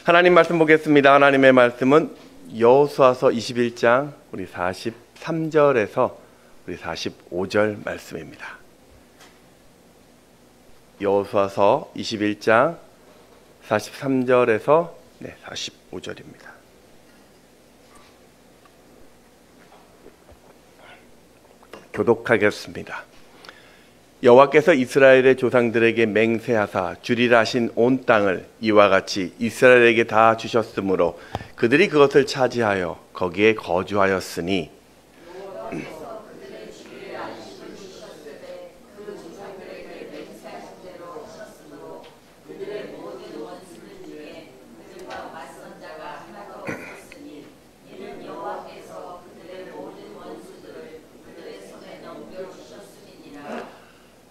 하나님 말씀 보겠습니다. 하나님의 말씀은 여호수아서 21장 우리 43절에서 우리 45절 말씀입니다. 여호수아서 21장 43절에서 45절입니다. 교독하겠습니다. 여호와께서 이스라엘의 조상들에게 맹세하사 주리라 하신 온 땅을 이와 같이 이스라엘에게 다 주셨으므로 그들이 그것을 차지하여 거기에 거주하였으니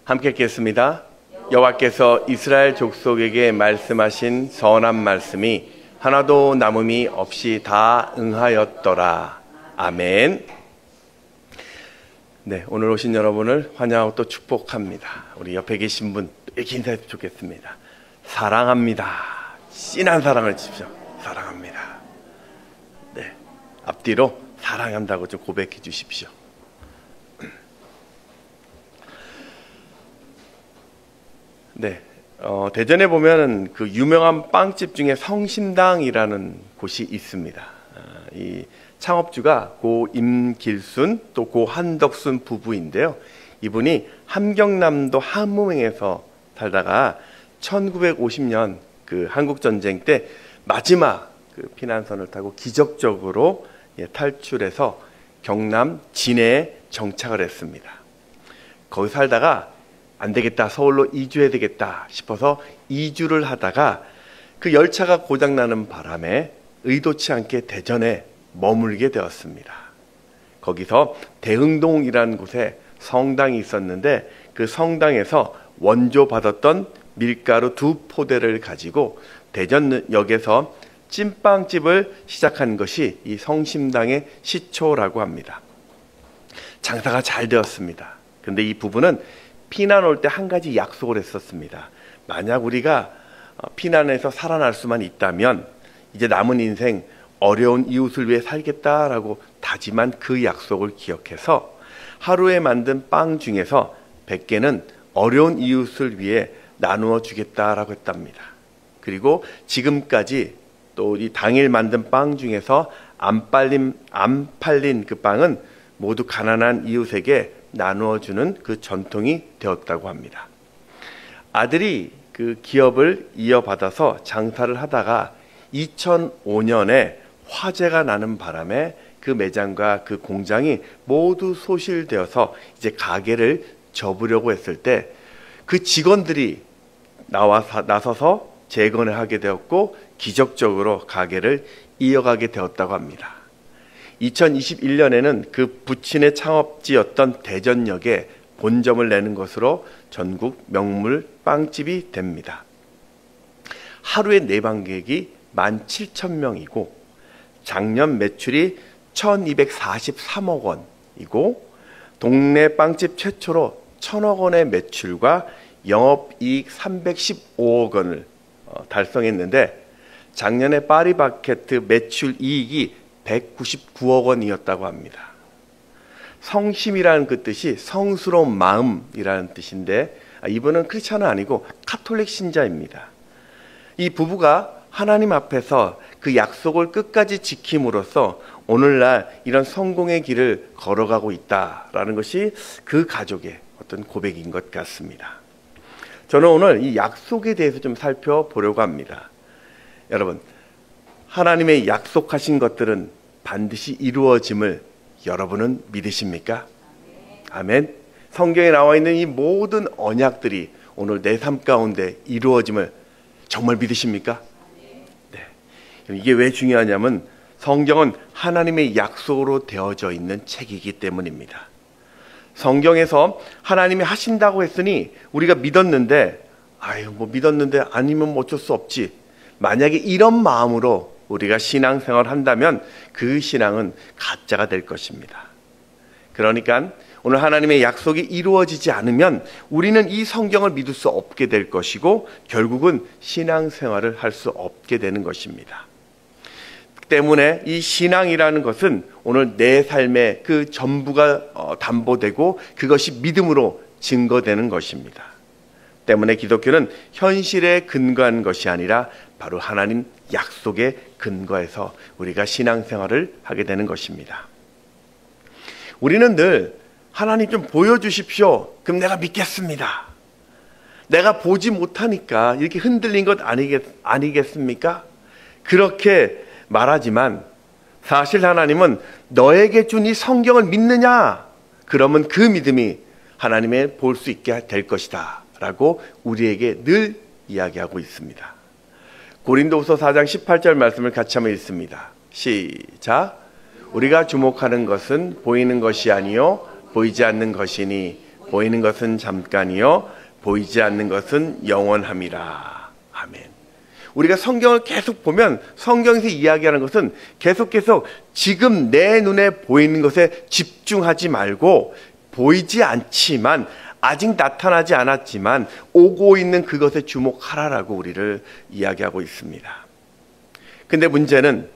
함께 읽겠습니다. 여호와께서 이스라엘 족속에게 말씀하신 선한 말씀이 하나도 남음이 없이 다 응하였더라. 아멘. 네, 오늘 오신 여러분을 환영하고 또 축복합니다. 우리 옆에 계신 분 이렇게 인사했으면 좋겠습니다. 사랑합니다. 진한 사랑을 주십시오. 사랑합니다. 네, 앞뒤로 사랑한다고 좀 고백해 주십시오. 네, 대전에 보면 그 유명한 빵집 중에 성심당이라는 곳이 있습니다. 이 창업주가 고 임길순 또 고 한덕순 부부인데요. 이분이 함경남도 함흥에서 살다가 1950년 그 한국전쟁 때 마지막 그 피난선을 타고 기적적으로 탈출해서 경남 진해에 정착을 했습니다. 거기 살다가 안 되겠다, 서울로 이주해야 되겠다 싶어서 이주를 하다가 그 열차가 고장나는 바람에 의도치 않게 대전에 머물게 되었습니다. 거기서 대흥동이라는 곳에 성당이 있었는데 그 성당에서 원조 받았던 밀가루 2포대를 가지고 대전역에서 찐빵집을 시작한 것이 이 성심당의 시초라고 합니다. 장사가 잘 되었습니다. 근데 이 부부는 피난 올 때 한 가지 약속을 했었습니다. 만약 우리가 피난에서 살아날 수만 있다면 이제 남은 인생 어려운 이웃을 위해 살겠다라고 다짐한 그 약속을 기억해서 하루에 만든 빵 중에서 100개는 어려운 이웃을 위해 나누어 주겠다라고 했답니다. 그리고 지금까지 또 이 당일 만든 빵 중에서 안 팔린 그 빵은 모두 가난한 이웃에게 나누어 주는 그 전통이 되었다고 합니다. 아들이 그 기업을 이어받아서 장사를 하다가 2005년에 화재가 나는 바람에 그 매장과 그 공장이 모두 소실되어서 이제 가게를 접으려고 했을 때 그 직원들이 나서서 재건을 하게 되었고 기적적으로 가게를 이어가게 되었다고 합니다. 2021년에는 그 부친의 창업지였던 대전역에 본점을 내는 것으로 전국 명물 빵집이 됩니다. 하루에 내방객이 17,000명이고 작년 매출이 1,243억 원이고 동네 빵집 최초로 1,000억 원의 매출과 영업이익 315억 원을 달성했는데 작년에 파리바게뜨 매출 이익이 199억 원이었다고 합니다. 성심이라는 그 뜻이 성스러운 마음이라는 뜻인데 이분은 크리스찬은 아니고 카톨릭 신자입니다. 이 부부가 하나님 앞에서 그 약속을 끝까지 지킴으로써 오늘날 이런 성공의 길을 걸어가고 있다라는 것이 그 가족의 어떤 고백인 것 같습니다. 저는 오늘 이 약속에 대해서 좀 살펴보려고 합니다. 여러분, 하나님의 약속하신 것들은 반드시 이루어짐을 여러분은 믿으십니까? 아멘. 성경에 나와 있는 이 모든 언약들이 오늘 내 삶 가운데 이루어짐을 정말 믿으십니까? 네. 이게 왜 중요하냐면 성경은 하나님의 약속으로 되어져 있는 책이기 때문입니다. 성경에서 하나님이 하신다고 했으니 우리가 믿었는데 믿었는데 아니면 어쩔 수 없지. 만약에 이런 마음으로 우리가 신앙생활을 한다면 그 신앙은 가짜가 될 것입니다. 그러니까 오늘 하나님의 약속이 이루어지지 않으면 우리는 이 성경을 믿을 수 없게 될 것이고 결국은 신앙생활을 할 수 없게 되는 것입니다. 때문에 이 신앙이라는 것은 오늘 내 삶의 그 전부가 담보되고 그것이 믿음으로 증거되는 것입니다. 때문에 기독교는 현실에 근거한 것이 아니라 바로 하나님 약속에 근거해서 우리가 신앙생활을 하게 되는 것입니다. 우리는 늘 하나님 좀 보여주십시오. 그럼 내가 믿겠습니다. 내가 보지 못하니까 이렇게 흔들린 것 아니겠습니까? 그렇게 말하지만 사실 하나님은 너에게 준 이 성경을 믿느냐? 그러면 그 믿음이 하나님의 볼 수 있게 될 것이다 라고 우리에게 늘 이야기하고 있습니다. 고린도후서 4장 18절 말씀을 같이 한번 읽습니다. 시작. 우리가 주목하는 것은 보이는 것이 아니요 보이지 않는 것이니 보이는 것은 잠깐이요 보이지 않는 것은 영원함이라. 아멘. 우리가 성경을 계속 보면 성경에서 이야기하는 것은 계속 지금 내 눈에 보이는 것에 집중하지 말고 보이지 않지만 아직 나타나지 않았지만 오고 있는 그것에 주목하라라고 우리를 이야기하고 있습니다. 근데 문제는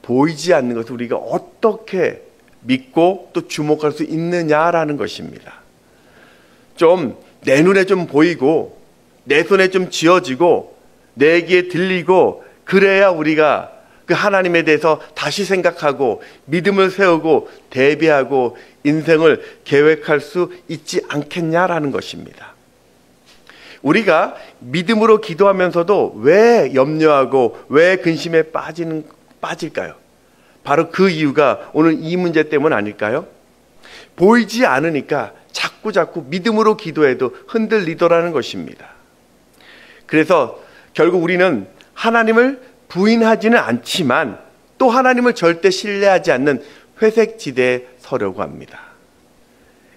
보이지 않는 것을 우리가 어떻게 믿고 또 주목할 수 있느냐라는 것입니다. 좀 내 눈에 좀 보이고 내 손에 좀 쥐어지고 내 귀에 들리고 그래야 우리가 그 하나님에 대해서 다시 생각하고 믿음을 세우고 대비하고 인생을 계획할 수 있지 않겠냐라는 것입니다. 우리가 믿음으로 기도하면서도 왜 염려하고 왜 근심에 빠질까요? 바로 그 이유가 오늘 이 문제 때문 아닐까요? 보이지 않으니까 자꾸 믿음으로 기도해도 흔들리더라는 것입니다. 그래서 결국 우리는 하나님을 부인하지는 않지만 또 하나님을 절대 신뢰하지 않는 회색지대에 서려고 합니다.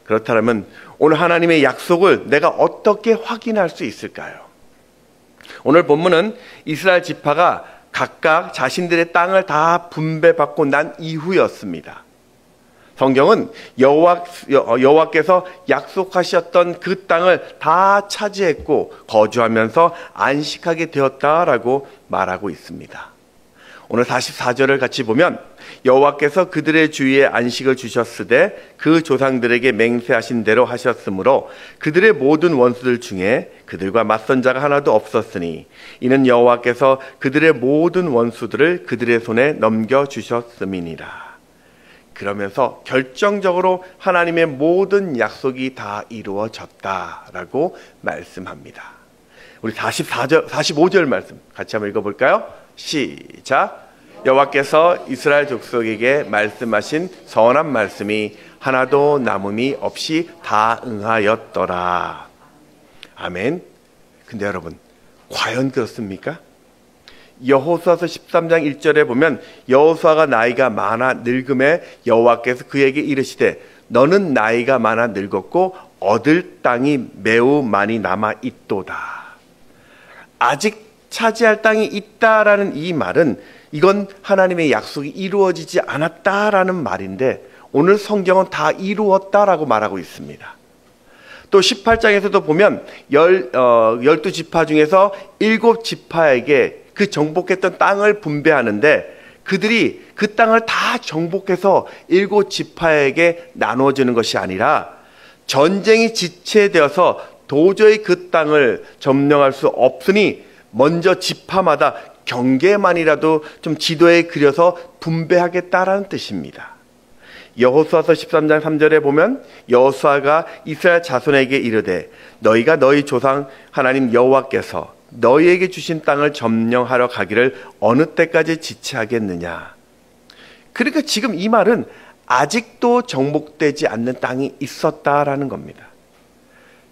그렇다면 오늘 하나님의 약속을 내가 어떻게 확인할 수 있을까요? 오늘 본문은 이스라엘 지파가 각각 자신들의 땅을 다 분배받고 난 이후였습니다. 성경은 여호와께서 약속하셨던 그 땅을 다 차지했고 거주하면서 안식하게 되었다라고 말하고 있습니다. 오늘 44절을 같이 보면 여호와께서 그들의 주위에 안식을 주셨으되 그 조상들에게 맹세하신 대로 하셨으므로 그들의 모든 원수들 중에 그들과 맞선 자가 하나도 없었으니 이는 여호와께서 그들의 모든 원수들을 그들의 손에 넘겨주셨음이니라. 그러면서 결정적으로 하나님의 모든 약속이 다 이루어졌다라고 말씀합니다. 우리 45절 말씀 같이 한번 읽어볼까요? 시작. 여호와께서 이스라엘 족속에게 말씀하신 선한 말씀이 하나도 남음이 없이 다 응하였더라. 아멘. 근데 여러분, 과연 그렇습니까? 여호수아서 13장 1절에 보면 여호수아가 나이가 많아 늙음에 여호와께서 그에게 이르시되 너는 나이가 많아 늙었고 얻을 땅이 매우 많이 남아 있도다. 아직 차지할 땅이 있다라는 이 말은 이건 하나님의 약속이 이루어지지 않았다라는 말인데 오늘 성경은 다 이루었다라고 말하고 있습니다. 또 18장에서도 보면 12지파 중에서 7지파에게 그 정복했던 땅을 분배하는데 그들이 그 땅을 다 정복해서 7지파에게 나눠주는 것이 아니라 전쟁이 지체되어서 도저히 그 땅을 점령할 수 없으니 먼저 지파마다 경계만이라도 좀 지도에 그려서 분배하겠다라는 뜻입니다. 여호수아서 13장 3절에 보면 여호수아가 이스라엘 자손에게 이르되 너희가 너희 조상 하나님 여호와께서 너희에게 주신 땅을 점령하러 가기를 어느 때까지 지체하겠느냐. 그러니까 지금 이 말은 아직도 정복되지 않는 땅이 있었다라는 겁니다.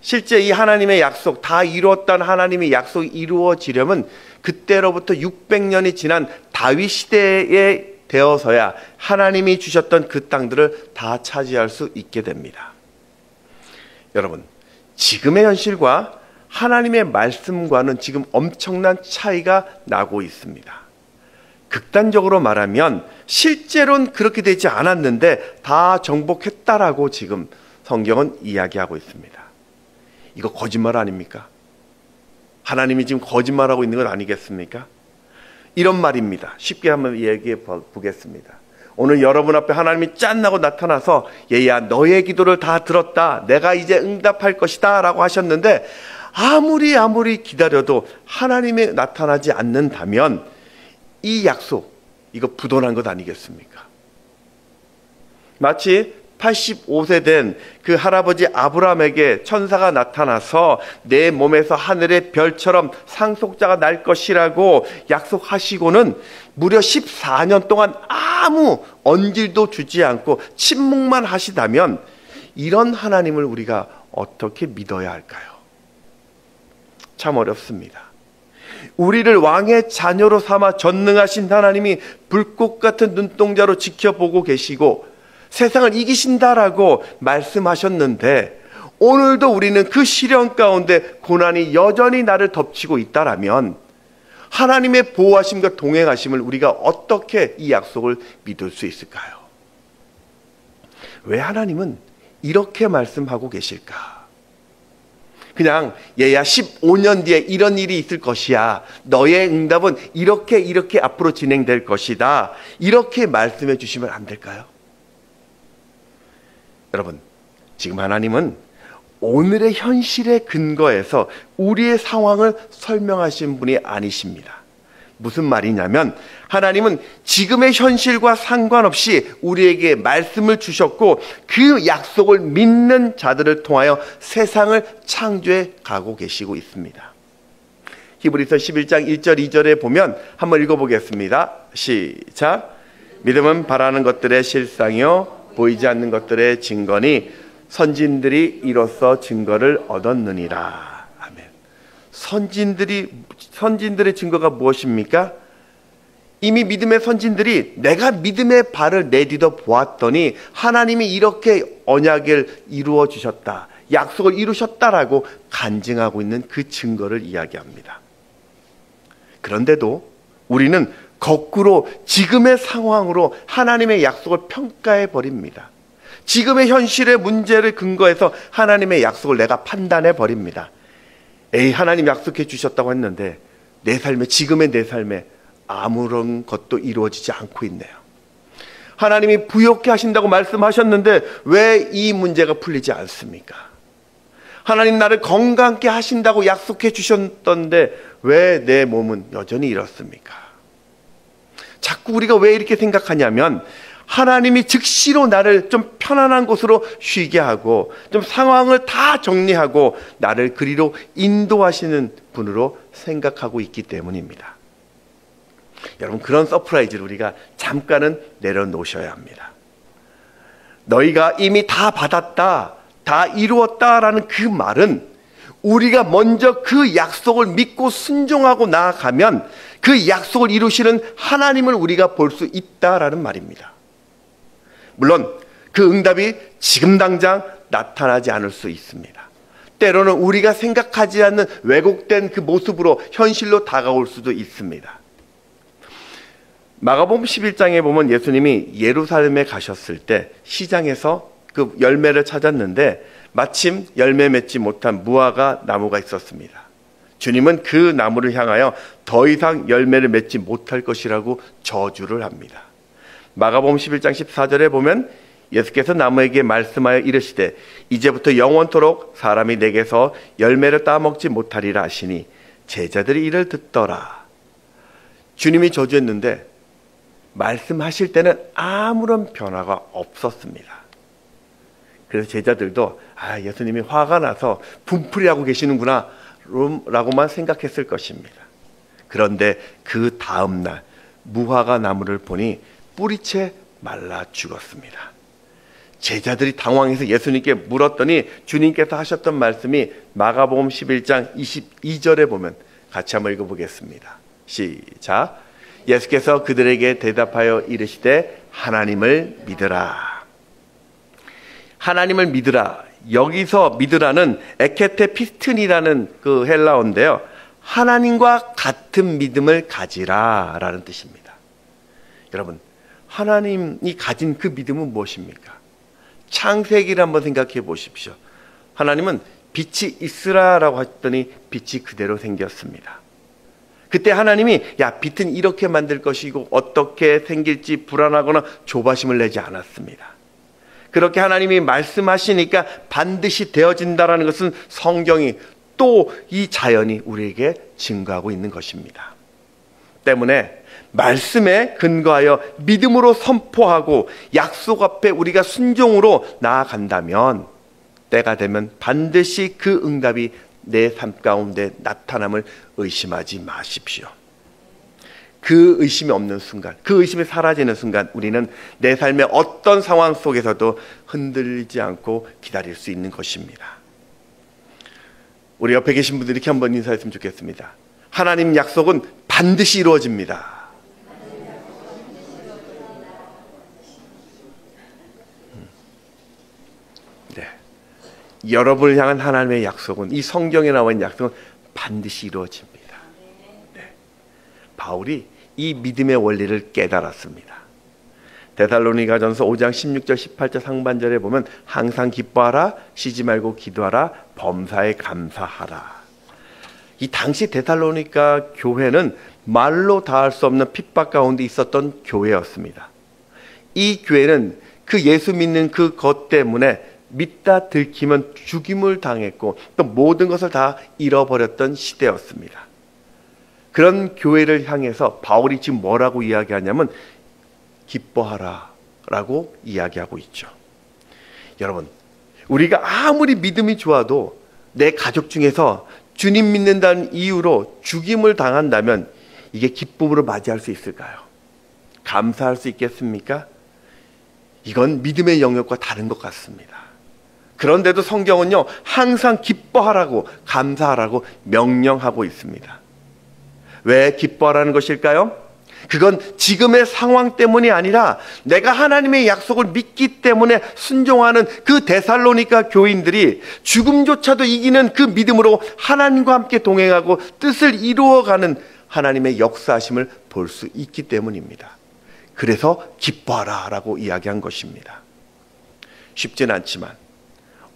실제 이 하나님의 약속, 다 이루었다는 하나님의 약속이 이루어지려면 그때로부터 600년이 지난 다윗 시대에 되어서야 하나님이 주셨던 그 땅들을 다 차지할 수 있게 됩니다. 여러분, 지금의 현실과 하나님의 말씀과는 지금 엄청난 차이가 나고 있습니다. 극단적으로 말하면 실제로는 그렇게 되지 않았는데 다 정복했다라고 지금 성경은 이야기하고 있습니다. 이거 거짓말 아닙니까? 하나님이 지금 거짓말하고 있는 건 아니겠습니까? 이런 말입니다. 쉽게 한번 얘기해 보겠습니다. 오늘 여러분 앞에 하나님이 짠하고 나타나서 얘야 너의 기도를 다 들었다. 내가 이제 응답할 것이다 라고 하셨는데 아무리 기다려도 하나님이 나타나지 않는다면 이 약속 이거 부도난 것 아니겠습니까? 마치 85세 된 그 할아버지 아브라함에게 천사가 나타나서 내 몸에서 하늘의 별처럼 상속자가 날 것이라고 약속하시고는 무려 14년 동안 아무 언질도 주지 않고 침묵만 하시다면 이런 하나님을 우리가 어떻게 믿어야 할까요? 참 어렵습니다. 우리를 왕의 자녀로 삼아 전능하신 하나님이 불꽃 같은 눈동자로 지켜보고 계시고 세상을 이기신다라고 말씀하셨는데 오늘도 우리는 그 시련 가운데 고난이 여전히 나를 덮치고 있다라면 하나님의 보호하심과 동행하심을 우리가 어떻게 이 약속을 믿을 수 있을까요? 왜 하나님은 이렇게 말씀하고 계실까? 그냥 얘야 15년 뒤에 이런 일이 있을 것이야. 너의 응답은 이렇게 앞으로 진행될 것이다. 이렇게 말씀해 주시면 안 될까요? 여러분, 지금 하나님은 오늘의 현실에 근거해서 우리의 상황을 설명하신 분이 아니십니다. 무슨 말이냐면 하나님은 지금의 현실과 상관없이 우리에게 말씀을 주셨고 그 약속을 믿는 자들을 통하여 세상을 창조해 가고 계시고 있습니다. 히브리서 11장 1절 2절에 보면 한번 읽어보겠습니다. 시작. 믿음은 바라는 것들의 실상이요 보이지 않는 것들의 증거니 선진들이 이로써 증거를 얻었느니라. 아멘. 선진들의 증거가 무엇입니까? 이미 믿음의 선진들이 내가 믿음의 발을 내디뎌 보았더니 하나님이 이렇게 언약을 이루어 주셨다. 약속을 이루셨다라고 간증하고 있는 그 증거를 이야기합니다. 그런데도 우리는 거꾸로 지금의 상황으로 하나님의 약속을 평가해 버립니다. 지금의 현실의 문제를 근거해서 하나님의 약속을 내가 판단해 버립니다. 에이, 하나님 약속해 주셨다고 했는데 지금의 내 삶에 아무런 것도 이루어지지 않고 있네요. 하나님이 부욕해 하신다고 말씀하셨는데 왜 이 문제가 풀리지 않습니까? 하나님 나를 건강케 하신다고 약속해 주셨던데 왜 내 몸은 여전히 이렇습니까? 자꾸 우리가 왜 이렇게 생각하냐면 하나님이 즉시로 나를 좀 편안한 곳으로 쉬게 하고 좀 상황을 다 정리하고 나를 그리로 인도하시는 분으로 생각하고 있기 때문입니다. 여러분, 그런 서프라이즈를 우리가 잠깐은 내려놓으셔야 합니다. 너희가 이미 다 받았다, 다 이루었다라는 그 말은 우리가 먼저 그 약속을 믿고 순종하고 나아가면 그 약속을 이루시는 하나님을 우리가 볼 수 있다라는 말입니다. 물론 그 응답이 지금 당장 나타나지 않을 수 있습니다. 때로는 우리가 생각하지 않는 왜곡된 그 모습으로 현실로 다가올 수도 있습니다. 마가복음 11장에 보면 예수님이 예루살렘에 가셨을 때 시장에서 그 열매를 찾았는데 마침 열매 맺지 못한 무화과 나무가 있었습니다. 주님은 그 나무를 향하여 더 이상 열매를 맺지 못할 것이라고 저주를 합니다. 마가복음 11장 14절에 보면 예수께서 나무에게 말씀하여 이르시되 이제부터 영원토록 사람이 내게서 열매를 따먹지 못하리라 하시니 제자들이 이를 듣더라. 주님이 저주했는데 말씀하실 때는 아무런 변화가 없었습니다. 그래서 제자들도 예수님이 화가 나서 분풀이하고 계시는구나 라고만 생각했을 것입니다. 그런데 그 다음날 무화과 나무를 보니 뿌리채 말라 죽었습니다. 제자들이 당황해서 예수님께 물었더니 주님께서 하셨던 말씀이 마가복음 11장 22절에 보면 같이 한번 읽어보겠습니다. 시작. 예수께서 그들에게 대답하여 이르시되 하나님을 믿으라. 하나님을 믿으라. 여기서 믿으라는 에케테피스틴이라는 그 헬라어인데요. 하나님과 같은 믿음을 가지라라는 뜻입니다. 여러분, 하나님이 가진 그 믿음은 무엇입니까? 창세기를 한번 생각해 보십시오. 하나님은 빛이 있으라라고 했더니 빛이 그대로 생겼습니다. 그때 하나님이 빛은 이렇게 만들 것이고 어떻게 생길지 불안하거나 조바심을 내지 않았습니다. 그렇게 하나님이 말씀하시니까 반드시 되어진다라는 것은 성경이 또 이 자연이 우리에게 증거하고 있는 것입니다. 때문에 말씀에 근거하여 믿음으로 선포하고 약속 앞에 우리가 순종으로 나아간다면 때가 되면 반드시 그 응답이 내 삶 가운데 나타남을 의심하지 마십시오. 그 의심이 없는 순간, 그 의심이 사라지는 순간 우리는 내 삶의 어떤 상황 속에서도 흔들리지 않고 기다릴 수 있는 것입니다. 우리 옆에 계신 분들이 이렇게 한번 인사했으면 좋겠습니다. 하나님 약속은 반드시 이루어집니다. 여러분을 향한 하나님의 약속은, 이 성경에 나와 있는 약속은 반드시 이루어집니다. 네. 바울이 이 믿음의 원리를 깨달았습니다. 데살로니가전서 5장 16절 18절 상반절에 보면 항상 기뻐하라, 쉬지 말고 기도하라, 범사에 감사하라. 이 당시 데살로니가 교회는 말로 다할 수 없는 핍박 가운데 있었던 교회였습니다. 이 교회는 그 예수 믿는 그 것 때문에 믿다 들키면 죽임을 당했고 또 모든 것을 다 잃어버렸던 시대였습니다. 그런 교회를 향해서 바울이 지금 뭐라고 이야기하냐면 기뻐하라 라고 이야기하고 있죠. 여러분, 우리가 아무리 믿음이 좋아도 내 가족 중에서 주님 믿는다는 이유로 죽임을 당한다면 이게 기쁨으로 맞이할 수 있을까요? 감사할 수 있겠습니까? 이건 믿음의 영역과 다른 것 같습니다. 그런데도 성경은요, 항상 기뻐하라고, 감사하라고 명령하고 있습니다. 왜 기뻐하라는 것일까요? 그건 지금의 상황 때문이 아니라 내가 하나님의 약속을 믿기 때문에 순종하는 그 데살로니가 교인들이 죽음조차도 이기는 그 믿음으로 하나님과 함께 동행하고 뜻을 이루어가는 하나님의 역사하심을 볼 수 있기 때문입니다. 그래서 기뻐하라 라고 이야기한 것입니다. 쉽진 않지만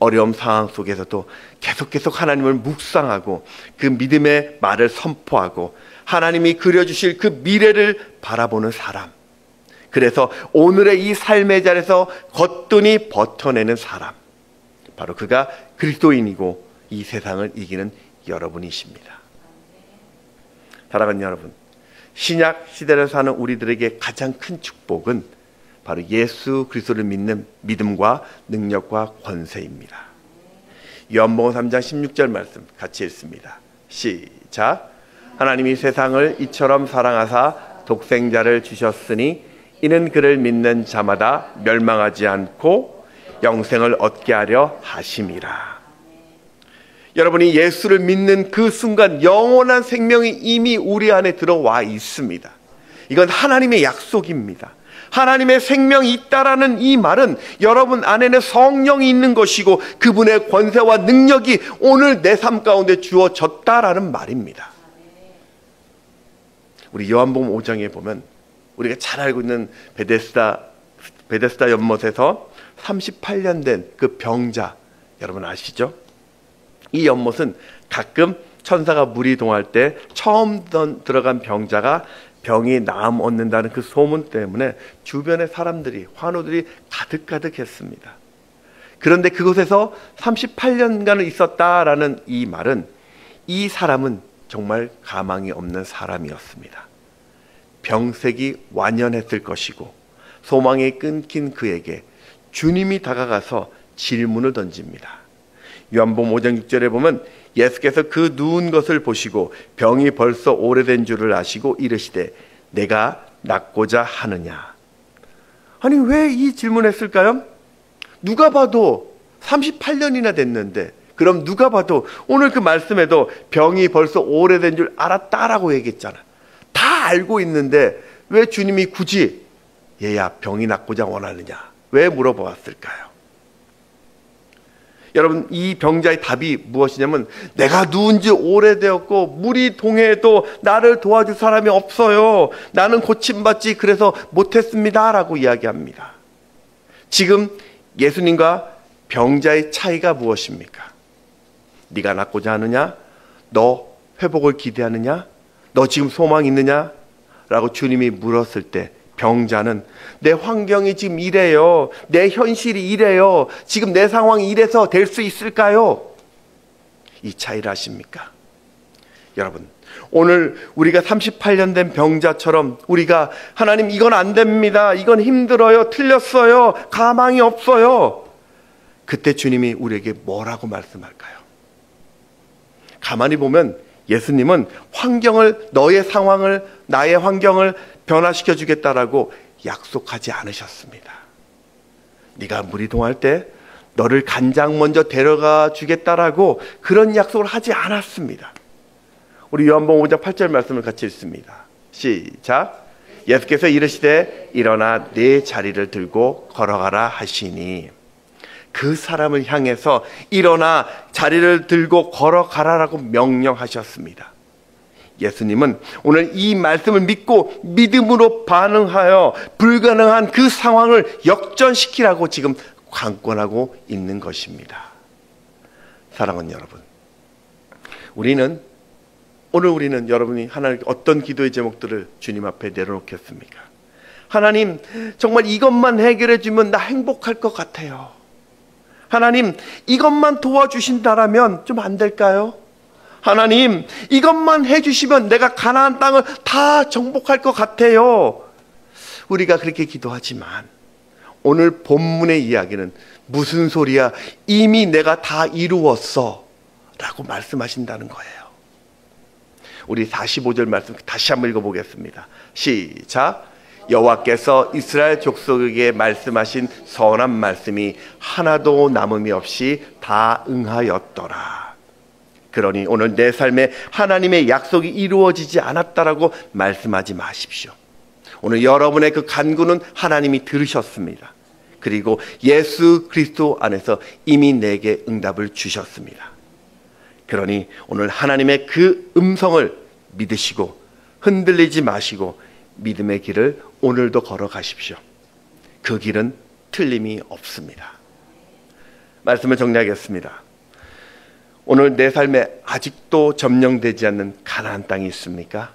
어려움 상황 속에서도 계속 하나님을 묵상하고 그 믿음의 말을 선포하고 하나님이 그려주실 그 미래를 바라보는 사람, 그래서 오늘의 이 삶의 자리에서 거뜬히 버텨내는 사람, 바로 그가 그리스도인이고 이 세상을 이기는 여러분이십니다. 사랑하는 여러분, 신약 시대를 사는 우리들에게 가장 큰 축복은 바로 예수 그리스도를 믿는 믿음과 능력과 권세입니다. 요한복음 3장 16절 말씀 같이 읽습니다. 시작. 하나님이 세상을 이처럼 사랑하사 독생자를 주셨으니 이는 그를 믿는 자마다 멸망하지 않고 영생을 얻게 하려 하심이라. 여러분이 예수를 믿는 그 순간 영원한 생명이 이미 우리 안에 들어와 있습니다. 이건 하나님의 약속입니다. 하나님의 생명이 있다라는 이 말은 여러분 안에는 성령이 있는 것이고 그분의 권세와 능력이 오늘 내 삶 가운데 주어졌다라는 말입니다. 우리 요한복음 5장에 보면 우리가 잘 알고 있는 베데스다 연못에서 38년 된 그 병자, 여러분 아시죠? 이 연못은 가끔 천사가 물이 동할 때 처음 들어간 병자가 병이 나음 얻는다는 그 소문 때문에 주변의 사람들이, 환우들이 가득했습니다. 그런데 그곳에서 38년간을 있었다라는 이 말은 이 사람은 정말 가망이 없는 사람이었습니다. 병색이 완연했을 것이고 소망이 끊긴 그에게 주님이 다가가서 질문을 던집니다. 요한복음 5장 6절에 보면 예수께서 그 누운 것을 보시고 병이 벌써 오래된 줄을 아시고 이르시되 내가 낫고자 하느냐. 아니 왜 이 질문했을까요? 누가 봐도 38년이나 됐는데, 그럼 누가 봐도 오늘 그 말씀에도 병이 벌써 오래된 줄 알았다라고 얘기했잖아. 다 알고 있는데 왜 주님이 굳이 얘야 병이 낫고자 원하느냐 왜 물어보았을까요? 여러분, 이 병자의 답이 무엇이냐면 내가 누운 지 오래되었고 물이 동해도 나를 도와줄 사람이 없어요. 나는 고침받지 그래서 못했습니다 라고 이야기합니다. 지금 예수님과 병자의 차이가 무엇입니까? 네가 낫고자 하느냐? 너 회복을 기대하느냐? 너 지금 소망 있느냐? 라고 주님이 물었을 때 병자는 내 환경이 지금 이래요. 내 현실이 이래요. 지금 내 상황이 이래서 될 수 있을까요? 이 차이를 아십니까? 여러분, 오늘 우리가 38년 된 병자처럼 우리가 하나님 이건 안 됩니다. 이건 힘들어요. 틀렸어요. 가망이 없어요. 그때 주님이 우리에게 뭐라고 말씀할까요? 가만히 보면 예수님은 환경을, 너의 상황을, 나의 환경을 변화시켜 주겠다라고 약속하지 않으셨습니다. 네가 무리동할 때 너를 간장 먼저 데려가 주겠다라고 그런 약속을 하지 않았습니다. 우리 요한복음 5장 8절 말씀을 같이 읽습니다. 시작. 예수께서 이르시되 일어나 네 자리를 들고 걸어가라 하시니, 그 사람을 향해서 일어나 자리를 들고 걸어가라라고 명령하셨습니다. 예수님은 오늘 이 말씀을 믿고 믿음으로 반응하여 불가능한 그 상황을 역전시키라고 지금 관건하고 있는 것입니다. 사랑하는 여러분, 오늘 우리는 여러분이 하나님께 어떤 기도의 제목들을 주님 앞에 내려놓겠습니까? 하나님, 정말 이것만 해결해 주면 나 행복할 것 같아요. 하나님, 이것만 도와주신다라면 좀 안 될까요? 하나님, 이것만 해주시면 내가 가나안 땅을 다 정복할 것 같아요. 우리가 그렇게 기도하지만 오늘 본문의 이야기는 무슨 소리야? 이미 내가 다 이루었어 라고 말씀하신다는 거예요. 우리 45절 말씀 다시 한번 읽어보겠습니다. 시작. 여호와께서 이스라엘 족속에게 말씀하신 선한 말씀이 하나도 남음이 없이 다 응하였더라. 그러니 오늘 내 삶에 하나님의 약속이 이루어지지 않았다라고 말씀하지 마십시오. 오늘 여러분의 그 간구는 하나님이 들으셨습니다. 그리고 예수 그리스도 안에서 이미 내게 응답을 주셨습니다. 그러니 오늘 하나님의 그 음성을 믿으시고 흔들리지 마시고 믿음의 길을 오늘도 걸어가십시오. 그 길은 틀림이 없습니다. 말씀을 정리하겠습니다. 오늘 내 삶에 아직도 점령되지 않는 가나안 땅이 있습니까?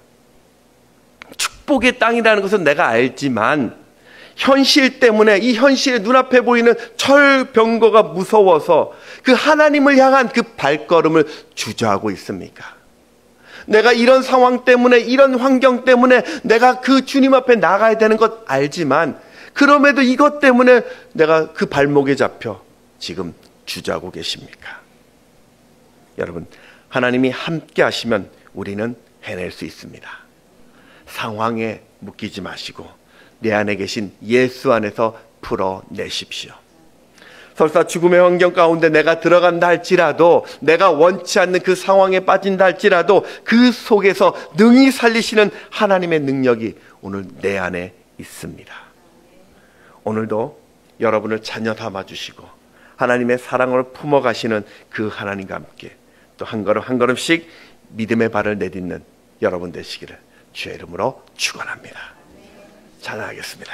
축복의 땅이라는 것은 내가 알지만 현실 때문에 이 현실의 눈앞에 보이는 철병거가 무서워서 그 하나님을 향한 그 발걸음을 주저하고 있습니까? 내가 이런 상황 때문에, 이런 환경 때문에 내가 그 주님 앞에 나가야 되는 것 알지만 그럼에도 이것 때문에 내가 그 발목에 잡혀 지금 주저하고 계십니까? 여러분, 하나님이 함께 하시면 우리는 해낼 수 있습니다. 상황에 묶이지 마시고 내 안에 계신 예수 안에서 풀어내십시오. 설사 죽음의 환경 가운데 내가 들어간다 할지라도, 내가 원치 않는 그 상황에 빠진다 할지라도 그 속에서 능히 살리시는 하나님의 능력이 오늘 내 안에 있습니다. 오늘도 여러분을 자녀 삼아주시고 하나님의 사랑을 품어가시는 그 하나님과 함께 또 한 걸음 한 걸음씩 믿음의 발을 내딛는 여러분 되시기를 주의 이름으로 축원합니다. 찬양하겠습니다.